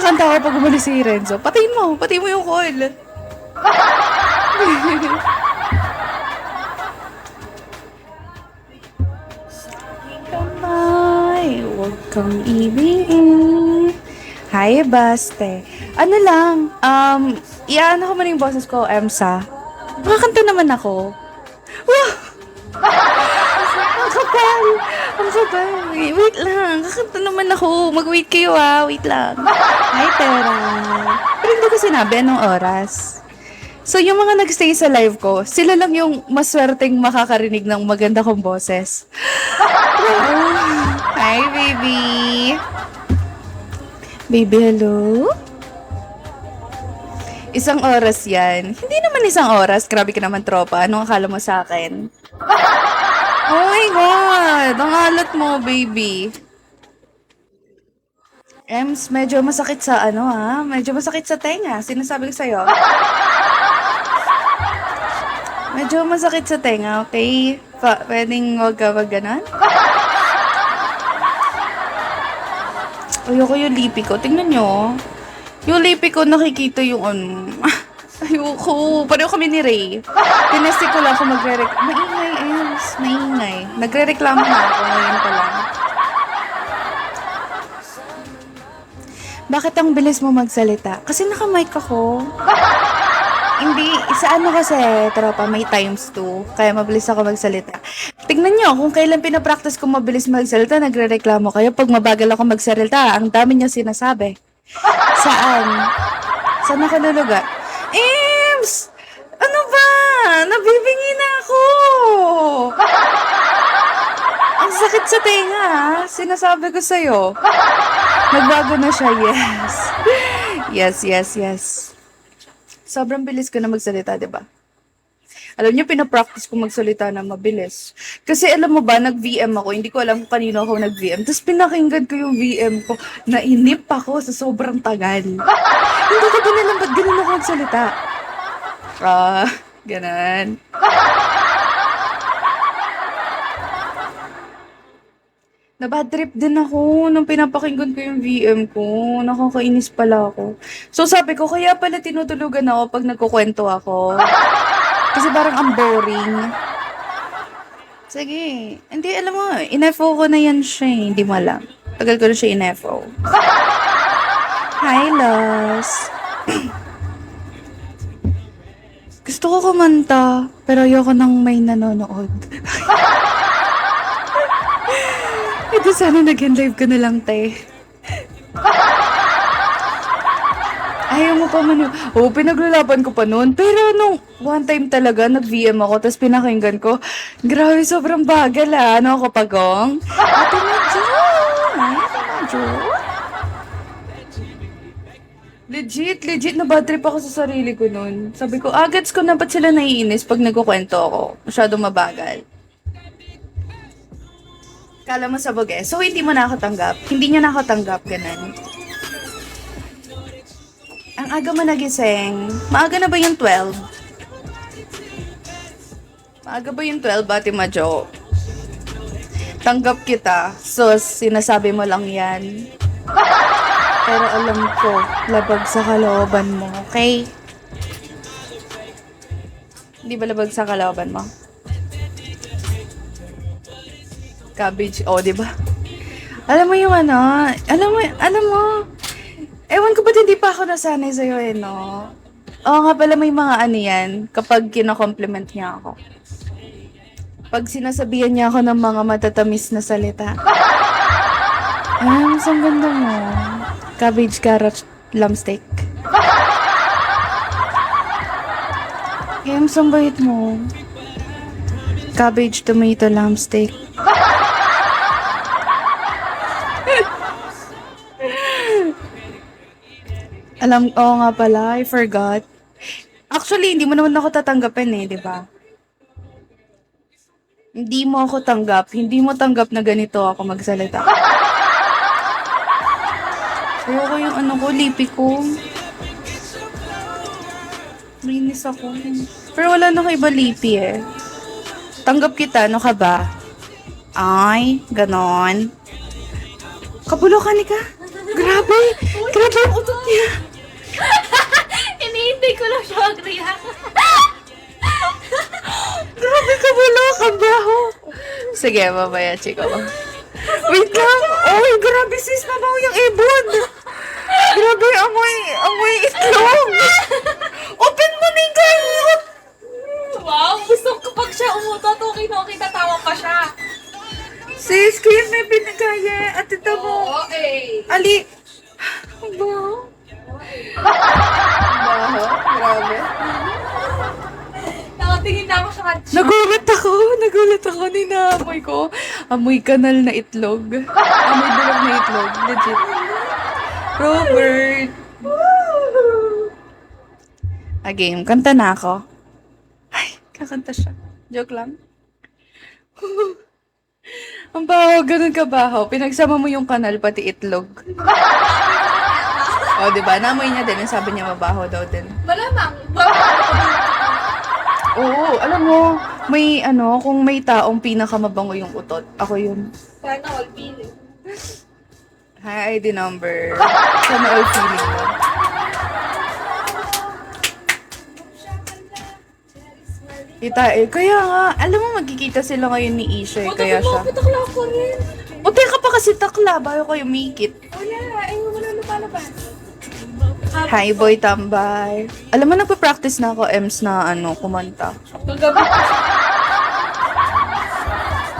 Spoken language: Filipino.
kakanta ako pag umalis si Renzo. Patayin mo yung call. Kamay, huwag kang ibigin. Hi, Baste. Ano lang, iyaano ko man yung boses ko, Emsa. Makakanta naman ako. Wow! Ang kapal! Ang kapal! Wait lang, kakanta naman ako. Mag-wait kayo wait lang. Hi, Tera. Pero hindi ko sinabi anong oras. So, yung mga nagstay sa live ko, sila lang yung maswerteng makakarinig ng maganda kong boses. Wow. Hi, baby. Baby, hello? Isang oras yan. Hindi naman isang oras. Grabe ka naman, tropa. Anong akala mo sa akin? Oh my God! Ang alat mo, baby. Ems, medyo masakit sa Medyo masakit sa tenga. Sinasabi ko sa'yo. Medyo masakit sa tenga, okay? Pwedeng wag ka wag ganon? Ayoko yung lipi ko. Tingnan nyo. Yung lipi ko, nakikita yung Ayoko. Pareho kami ni Ray. Tinestik ko lang kung magre-reklamo. Maingay, Ems. Maingay. Nagre-reklamo na ako ngayon pa lang. Bakit ang bilis mo magsalita? Kasi naka-mic ako. Hindi, kasi, tropa, may times 2. Kaya mabilis ako magsalita. Tignan nyo, kung kailan pinapractice ko mabilis magsalita, nagre-reklamo kayo. Pag mabagal ako magsalita, ang dami niya sinasabi. Saan? Saan ako luluga? Ems! Ano ba? Nabibingi na ako! Ang sakit sa tenga, sinasabi ko sa'yo. Nagbago na siya, yes. Sobrang bilis ko na magsalita, di ba? Alam niyo, pinapractice ko magsalita na mabilis. Kasi alam mo ba, nag-VM ako, hindi ko alam kung kanino ako nag-VM. Tapos pinakinggan ko yung VM ko, nainip ako sa sobrang tagal. Hindi ko din alam ba't ganun ako magsalita. Ganon. Nabad trip din ako nung pinapakinggan ko yung VM ko. Nakakainis pala ako. So sabi ko, kaya pala tinutulugan ako pag nagkukwento ako. Kasi parang ang boring. Sige. Hindi, alam mo, in-FO ko na yan siya eh. Hindi mo alam. Tagal ko na siya in-FO. Hi, Los. Gusto ko kumanta, pero ayoko nang may nanonood. Ito sana nag-end live ko na lang, te. Ayaw mo pa man. Pinaglalaban ko pa noon. Pero nung one time talaga, nag-VM ako, tapos pinakinggan ko, grabe, sobrang bagal Ano ako, pagong? Ate Madjo! Ay, Ate Madjo? Legit na bad trip ako sa sarili ko noon. Sabi ko, gets ko na ba't sila naiinis pag nagkukwento ako. Masyadong mabagal. Kala mo sabog So, hindi mo na ako tanggap. Hindi niya na ako tanggap, ganun. Ang aga mo nagising. Maaga na ba yung 12? Maaga ba yung 12, Ate Majo? Tanggap kita. So, sinasabi mo lang yan. Pero alam ko, labag sa kalooban mo, okay? Hindi ba labag sa kalooban mo? Cabbage, di ba? Alam mo yung alam mo, ewan ko ba't hindi pa ako nasanay sa'yo no? Oo nga pala, may mga yan, kapag kino-compliment niya ako. Pag sinasabihan niya ako ng mga matatamis na salita. Mas ang ganda mo. Cabbage, carrot, lamb steak. Mas ang bait mo. Cabbage, tomato, lamb steak. Nga pala, I forgot. Actually, hindi mo naman ako tatanggapin di ba? Hindi mo ako tanggap. Hindi mo tanggap na ganito ako magsalita. Ayoko yung lipi ko. Linis ako. Pero wala na ko iba lipi Tanggap kita, ano ka ba? Ay, ganon. Kabulo ka ni ka? Grabe! Grabe ang utot niya! Iniintay ko lang siya mag-react. Grabe ka wala ka baho! Sige, mamaya, chika ba? Wait lang! Oy, grabe sis, mabaho yung ibon! Grabe, amoy itlog! Open mo na yung gamot! Wow, gusto ko kapag siya umutot, okay, tatawa pa siya. Sis, kaya may pinagaya. At ito mo. Oo, eh. Ali. Ang baho. Ang baho? Grabe. Nakatingin na ako sa kanya. Nagulat ako. Ninaamoy ko. Amoy kanal na itlog. Amoy bulog na itlog. Legit. Robert. Game, kanta na ako. Ay, kakanta siya. Joke lang. Ang baho, ganun ka baho. Pinagsama mo yung kanal, pati itlog. O, diba? Namoy niya din. Sabi niya mabaho daw din. Malamang. Oo, alam mo, may kung may taong pinakamabango yung utot, ako yun. Sana all feeling. Hi, ID number. Sana all feeling mo. Kita kaya nga, alam mo magkikita sila ngayon ni Isha kaya siya. Takla ko rin. O, teka pa kasi takla, bayo kayo mikit. Wala, ay wala lumalabas. Hi, boy tambay. Alam mo, nagpa-practice na ako, Ems, na kumanta. Kagabi.